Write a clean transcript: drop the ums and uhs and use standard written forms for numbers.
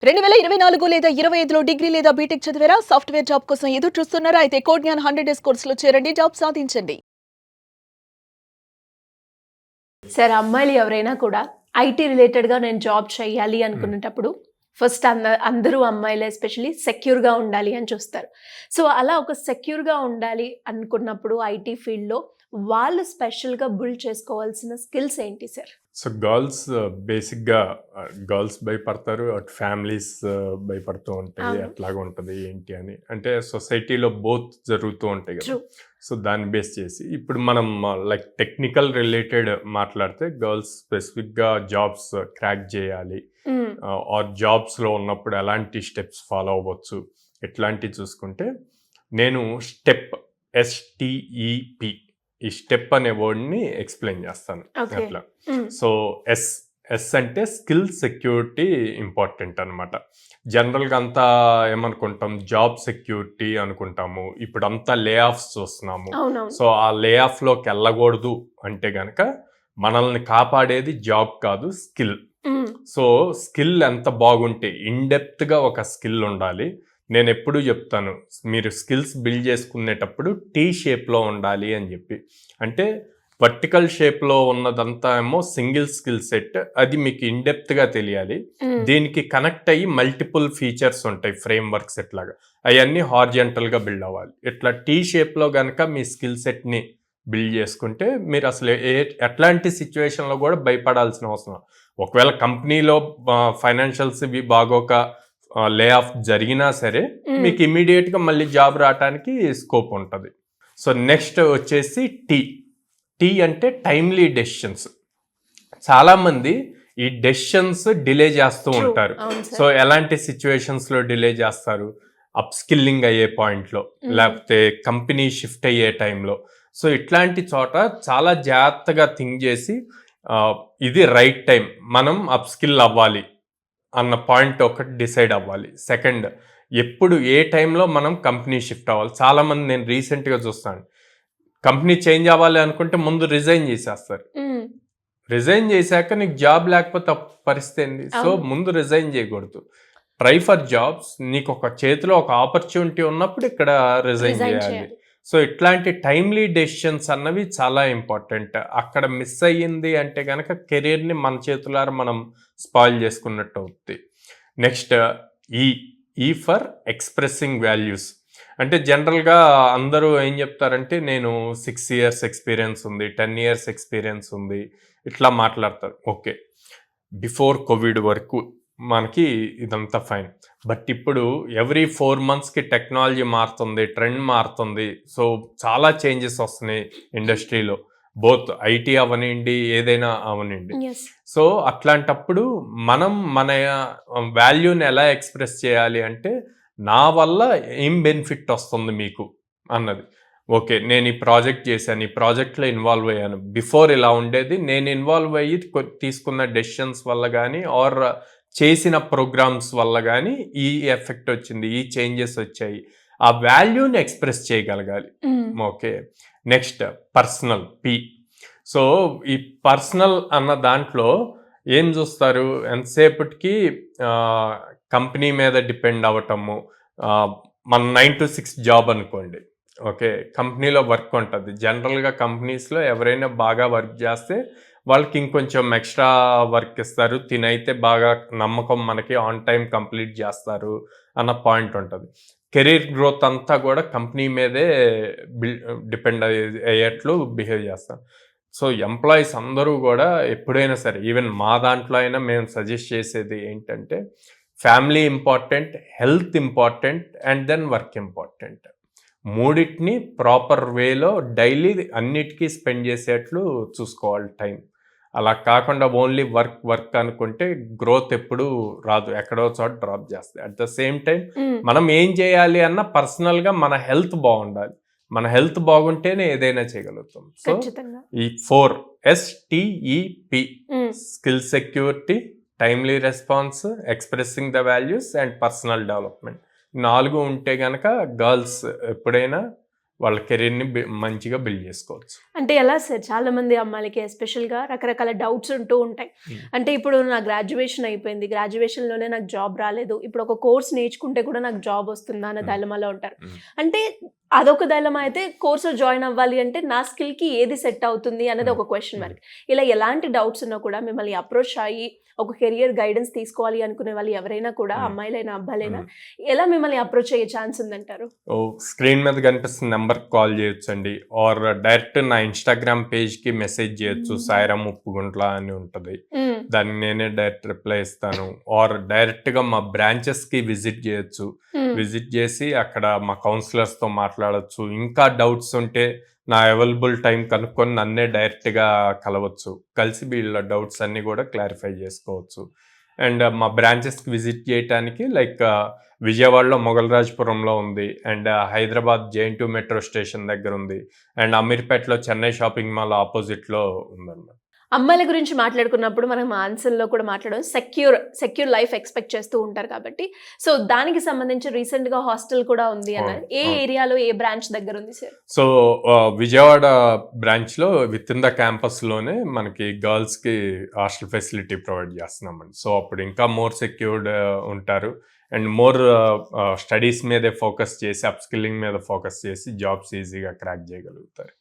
2024 లేదా 25లో డిగ్రీ లేదా బీటెక్ చదివారా? సాఫ్ట్‌వేర్ జాబ్ కోసం ఎదురు చూస్తున్నారా? అయితే కోడ్ జ్ఞాన్ 100 డేస్ కోర్సులో చేరండి. జాబ్ సాధించండి. సార్ అమ్మాయిలు ఎవరైనా కూడా ఐటీ రిలేటెడ్‌గా నేను జాబ్ చేయాలి అనుకునేటప్పుడు ఫస్ట్ అందరూ అమ్మాయిలు ఎస్పెషల్లీ సెక్యూర్‌గా ఉండాలి అని చూస్తారు. సో, అలా ఒక సెక్యూర్‌గా ఉండాలి అనుకున్నప్పుడు ఐటీ ఫీల్డ్‌లో వాళ్ళు స్పెషల్‌గా బిల్డ్ చేసుకోవాల్సిన స్కిల్స్ ఏంటి సార్? సో గర్ల్స్ బేసిక్గా గర్ల్స్ భయపడతారు, అటు ఫ్యామిలీస్ భయపడుతూ ఉంటాయి. అవును. ఎట్లాగా ఉంటుంది ఏంటి అని, అంటే సొసైటీలో బోత్ జరుగుతూ ఉంటాయి కదా. ట్రూ. సో దాన్ని బేస్ చేసి ఇప్పుడు మనం లైక్ టెక్నికల్ రిలేటెడ్ మాట్లాడితే గర్ల్స్ స్పెసిఫిక్గా జాబ్స్ క్రాక్ చేయాలి ఆర్ జాబ్స్లో ఉన్నప్పుడు ఎలాంటి స్టెప్స్ ఫాలో అవ్వచ్చు ఎట్లాంటివి చూసుకుంటే, నేను స్టెప్ STEP ఈ స్టెప్ అనే వర్డ్ని ఎక్స్ప్లెయిన్ చేస్తాను. ఓకే. అట్లా సో ఎస్ అంటే స్కిల్ సెక్యూరిటీ ఇంపార్టెంట్ అనమాట. జనరల్గా అంతా ఏమనుకుంటాం, జాబ్ సెక్యూరిటీ అనుకుంటాము. ఇప్పుడు అంతా లే ఆఫ్స్ చూస్తున్నాము. అవునవును. సో ఆ లే ఆఫ్లోకి వెళ్ళకూడదు అంటే గనక మనల్ని కాపాడేది జాబ్ కాదు, స్కిల్. సో స్కిల్ ఎంత బాగుంటే, ఇన్డెప్త్గా ఒక స్కిల్ ఉండాలి. నేను ఎప్పుడూ చెప్తాను, మీరు స్కిల్స్ బిల్డ్ చేసుకునేటప్పుడు T షేప్లో ఉండాలి అని చెప్పి. అంటే వర్టికల్ షేప్లో ఉన్నదంతా ఏమో సింగిల్ స్కిల్ సెట్, అది మీకు ఇన్డెప్త్గా తెలియాలి. దీనికి కనెక్ట్ అయ్యి మల్టిపుల్ ఫీచర్స్ ఉంటాయి, ఫ్రేమ్ వర్క్స్ ఎట్లాగా, అవన్నీ హార్జెంటల్గా బిల్డ్ అవ్వాలి. ఇట్లా T షేప్లో కనుక మీ స్కిల్ సెట్ని బిల్డ్ చేసుకుంటే మీరు అసలు ఎట్లాంటి సిచ్యువేషన్లో కూడా భయపడాల్సిన అవసరం. ఒకవేళ కంపెనీలో ఫైనాన్షియల్స్ ఇవి బాగోక లే ఆఫ్ జరిగినా సరే మీకు ఇమీడియట్గా మళ్ళీ జాబ్ రావడానికి స్కోప్ ఉంటుంది. సో నెక్స్ట్ వచ్చేసి టీ అంటే టైమ్లీ డెసిషన్స్. చాలామంది ఈ డెసిషన్స్ డిలే చేస్తూ ఉంటారు. సో ఎలాంటి సిచ్యువేషన్స్లో డిలే చేస్తారు? అప్ స్కిల్లింగ్ అయ్యే పాయింట్లో, లేకపోతే కంపెనీ షిఫ్ట్ అయ్యే టైంలో. సో ఇట్లాంటి చోట చాలా జాగ్రత్తగా థింక్ చేసి ఇది రైట్ టైం, మనం అప్ స్కిల్ అవ్వాలి అన్న పాయింట్ ఒకటి డిసైడ్ అవ్వాలి. సెకండ్, ఎప్పుడు ఏ టైంలో మనం కంపెనీ షిఫ్ట్ అవ్వాలి. చాలామంది నేను రీసెంట్గా చూస్తాను, కంపెనీ చేంజ్ అవ్వాలి అనుకుంటే ముందు రిజైన్ చేసేస్తారు. రిజైన్ చేశాక నీకు జాబ్ లేకపోతే పరిస్థితి ఏంది? సో ముందు రిజైన్ చేయకూడదు. Try for jobs. నీకు ఒక చేతిలో ఒక ఆపర్చునిటీ ఉన్నప్పుడు ఇక్కడ రిజైన్ చేయాలి. సో ఇట్లాంటి టైమ్లీ డెసిషన్స్ అన్నవి చాలా ఇంపార్టెంట్. అక్కడ మిస్ అయ్యింది అంటే కనుక కెరీర్ని మన చేతులారా మనం స్పాయిల్ చేసుకున్నట్టు అవుతుంది. నెక్స్ట్ ఈ ఫర్ ఎక్స్ప్రెసింగ్ వాల్యూస్. అంటే జనరల్గా అందరూ ఏం చెప్తారంటే, నేను 6 years ఎక్స్పీరియన్స్ ఉంది, 10 years ఎక్స్పీరియన్స్ ఉంది, ఇట్లా మాట్లాడతారు. ఓకే, బిఫోర్ కోవిడ్ వరకు మనకి ఇదంతా ఫైన్. బట్ ఇప్పుడు ఎవ్రీ 4 monthsకి టెక్నాలజీ మారుతుంది, ట్రెండ్ మారుతుంది. సో చాలా చేంజెస్ వస్తున్నాయి ఇండస్ట్రీలో, బోత్ ఐటీ అవనండి, ఏదైనా అవనండి. సో అట్లాంటప్పుడు మనం మన వాల్యూని ఎలా ఎక్స్ప్రెస్ చేయాలి అంటే, నా వల్ల ఏం బెనిఫిట్ వస్తుంది మీకు అన్నది. ఓకే, నేను ఈ ప్రాజెక్ట్ చేశాను, ఈ ప్రాజెక్ట్లో ఇన్వాల్వ్ అయ్యాను, బిఫోర్ ఇలా ఉండేది, నేను ఇన్వాల్వ్ అయ్యి తీసుకున్న డెసిషన్స్ వల్ల కానీ ఆర్ చేసిన ప్రోగ్రామ్స్ వల్ల కానీ ఈ ఎఫెక్ట్ వచ్చింది, ఈ చేంజెస్ వచ్చాయి. ఆ వాల్యూని ఎక్స్ప్రెస్ చేయగలగాలి. Okay, next personal P. So ఈ పర్సనల్ అన్న దాంట్లో ఏం చూస్తారు, ఎంతసేపటికి కంపెనీ మీద డిపెండ్ అవ్వటము. మన 9 to 6 జాబ్ అనుకోండి. ఓకే, కంపెనీలో వర్క్ ఉంటుంది. జనరల్గా కంపెనీస్లో ఎవరైనా బాగా వర్క్ చేస్తే వాళ్ళకి ఇంకొంచెం ఎక్స్ట్రా వర్క్ ఇస్తారు, తినైతే బాగా నమ్మకం మనకి, ఆన్ టైం కంప్లీట్ చేస్తారు అన్న పాయింట్ ఉంటుంది. కెరీర్ గ్రోత్ అంతా కూడా కంపెనీ మీదే డిపెండ్ అయ్యేట్లు బిహేవ్ చేస్తారు. సో ఎంప్లాయీస్ అందరూ కూడా ఎప్పుడైనా సరే, ఈవెన్ మా దాంట్లో అయినా మేము సజెస్ట్ చేసేది ఏంటంటే, family important, health important, and then work important. మూడింటిని ప్రాపర్ వేలో డైలీ అన్నిటికీ స్పెండ్ చేసేట్లు చూసుకోవాలి టైం. అలా కాకుండా ఓన్లీ వర్క్ అనుకుంటే గ్రోత్ ఎప్పుడు రాదు, ఎక్కడో చోట డ్రాప్ చేస్తుంది. అట్ ద సేమ్ టైం మనం ఏం చేయాలి అన్న పర్సనల్గా మన హెల్త్ బాగుండాలి. మన హెల్త్ బాగుంటేనే ఏదైనా చేయగలుగుతాం. సో ఈ 4 STEP, skill security, timely response, expressing the values and personal development, 4 ఉంటే గనక గర్ల్స్ ఎప్పుడైనా వాళ్ళ కెరీర్ని మంచిగా బిల్డ్ చేసుకోవచ్చు. అంటే ఎలా సార్, చాలా మంది అమ్మాయిలకి ఎస్పెషల్గా రకరకాల డౌట్స్ ఉంటూ ఉంటాయి. అంటే ఇప్పుడు నా గ్రాడ్యుయేషన్ అయిపోయింది, గ్రాడ్యుయేషన్లోనే నాకు జాబ్ రాలేదు, ఇప్పుడు ఒక కోర్స్ నేర్చుకుంటే కూడా నాకు జాబ్ వస్తుందా అన్న డైలమాలో ఉంటారు. అంటే అదొక డైలమా అయితే, కోర్సులో జాయిన్ అవ్వాలి అంటే నా స్కిల్కి ఏది సెట్ అవుతుంది అనేది ఒక క్వశ్చన్ మార్క్. ఇలా ఎలాంటి డౌట్స్ ఉన్నా కూడా మిమ్మల్ని అప్రోచ్ అయ్యి ఒక కెరియర్ గైడెన్స్ తీసుకోవాలి అనుకునే వాళ్ళు ఎవరైనా కూడా, అమ్మాయిలైనా అబ్బాయిలైనా, ఎలా మిమ్మల్ని అప్రోచ్ అయ్యే ఛాన్స్ ఉందంటారు? స్క్రీన్ మీద కనిపిస్తున్న నెంబర్కి కాల్ చేయొచ్చండి, ఆర్ డైరెక్ట్ నా ఇన్స్టాగ్రామ్ పేజ్కి మెసేజ్ చేయొచ్చు, సాయిరామ్ ఉప్పుగుంట్ల అని ఉంటుంది, దాన్ని నేనే డైరెక్ట్ రిప్లై ఇస్తాను. ఆర్ డైరెక్ట్గా మా బ్రాంచెస్కి విజిట్ చేయొచ్చు, విజిట్ చేసి అక్కడ మా కౌన్సిలర్స్తో మాట్లాడచ్చు. ఇంకా డౌట్స్ ఉంటే నా అవైలబుల్ టైం కనుక్కొని నన్నే డైరెక్ట్గా కలవచ్చు, కలిసి వీళ్ళ డౌట్స్ అన్నీ కూడా క్లారిఫై చేసుకోవచ్చు. అండ్ మా బ్రాంచెస్కి విజిట్ చేయడానికి లైక్ విజయవాడలో మొగల్రాజ్పురంలో ఉంది, and Hyderabad JNT metro station దగ్గర ఉంది, అండ్ అమీర్పేటలో చెన్నై షాపింగ్ మాల్ ఆపోజిట్లో ఉందన్నమాట. అమ్మాయిల గురించి మాట్లాడుకున్నప్పుడు మనం ఆన్సర్లో కూడా మాట్లాడడం సెక్యూర్ లైఫ్ ఎక్స్పెక్ట్ చేస్తూ ఉంటారు కాబట్టి, సో దానికి సంబంధించి రీసెంట్గా హాస్టల్ కూడా ఉంది అన్నారు. ఏ ఏరియాలో, ఏ బ్రాంచ్ దగ్గర ఉంది సార్? సో విజయవాడ బ్రాంచ్లో విత్ ఇన్ ద క్యాంపస్లోనే మనకి గర్ల్స్కి హాస్టల్ ఫెసిలిటీ ప్రొవైడ్ చేస్తున్నామండి. సో అప్పుడు ఇంకా మోర్ సెక్యూర్డ్ ఉంటారు, అండ్ మోర్ స్టడీస్ మీదే ఫోకస్ చేసి, అప్ స్కిల్లింగ్ మీద ఫోకస్ చేసి జాబ్స్ ఈజీగా క్రాక్ చేయగలుగుతారు.